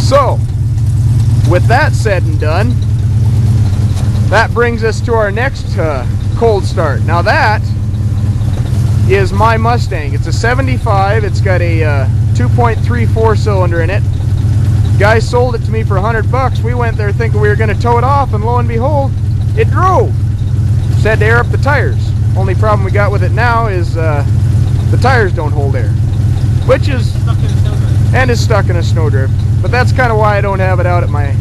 So, with that said and done, that brings us to our next cold start. Now that is my Mustang. It's a 75. It's got a 2.34 cylinder in it. Guy sold it to me for $100. We went there thinking we were going to tow it off, and lo and behold, it drove. Said to air up the tires. Only problem we got with it now is the tires don't hold air, which is stuck in a snowdrift. But that's kind of why I don't have it out at my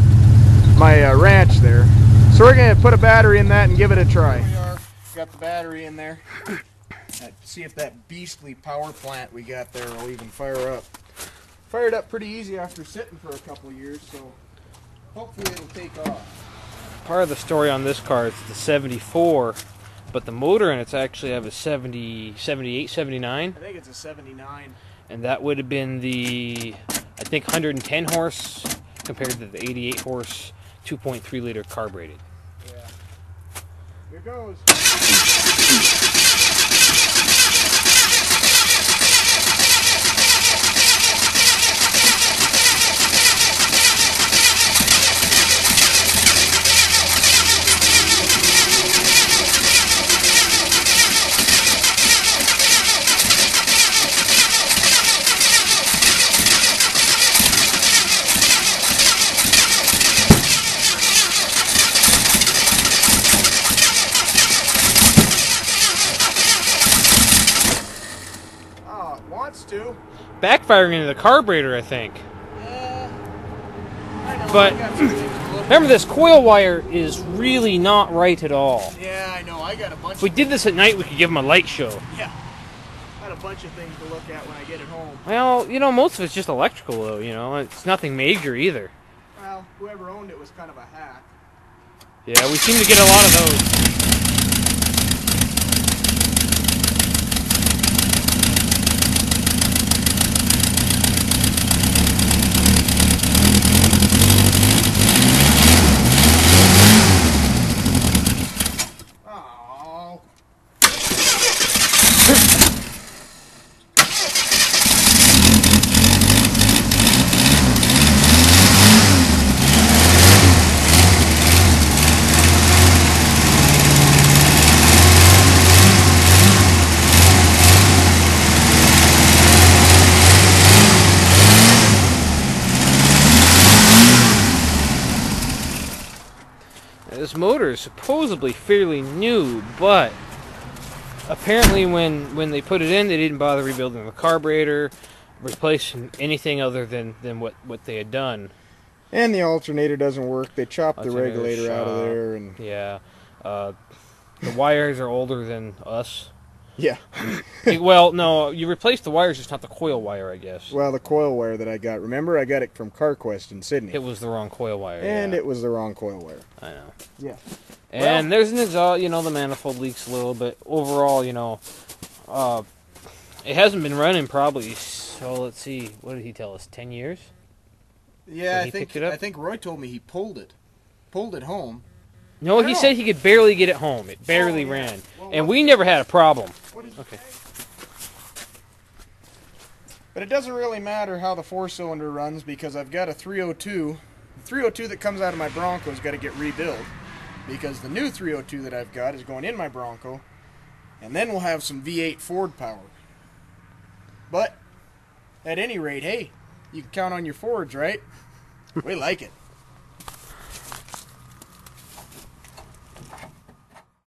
ranch there. So we're going to put a battery in that and give it a try. Here we are. Got the battery in there. See if that beastly power plant we got there will even fire up. Fired up pretty easy after sitting for a couple of years, so hopefully it'll take off. Part of the story on this car is the 74, but the motor in it's actually have a 70, 78, 79. I think it's a 79. And that would have been the, I think, 110 horse compared to the 88 horse 2.3 liter carbureted. Yeah. Here goes. To. Backfiring into the carburetor, I think. Yeah, I know. But remember, this coil wire is really not right at all. Yeah, I know. I got a bunch. If we did this at night, we could give them a light show. Yeah, I got a bunch of things to look at when I get it home. Well, you know, most of it's just electrical, though. You know, it's nothing major either. Well, whoever owned it was kind of a hack. Yeah, we seem to get a lot of those. This motor is supposedly fairly new, but apparently when they put it in, they didn't bother rebuilding the carburetor, replacing anything other than what they had done. And the alternator doesn't work. They chopped the regulator out of there. And yeah, the wires are older than us. Yeah. Well, no, you replaced the wires, just not the coil wire, I guess. Well, the coil wire that I got. Remember, I got it from CarQuest in Sydney. It was the wrong coil wire. And yeah. It was the wrong coil wire. I know. Yeah. And there's an exhaust, you know, the manifold leaks a little bit. Overall, you know, it hasn't been running probably, so let's see, what did he tell us, 10 years? Yeah, I think Roy told me he pulled it home. No, he said he could barely get it home. It barely ran. Well, and we never had a problem. Okay. But it doesn't really matter how the four-cylinder runs because I've got a 302. The 302 that comes out of my Bronco's got to get rebuilt because the new 302 that I've got is going in my Bronco, and then we'll have some V8 Ford power. But at any rate, hey, you can count on your Fords, right? We like it.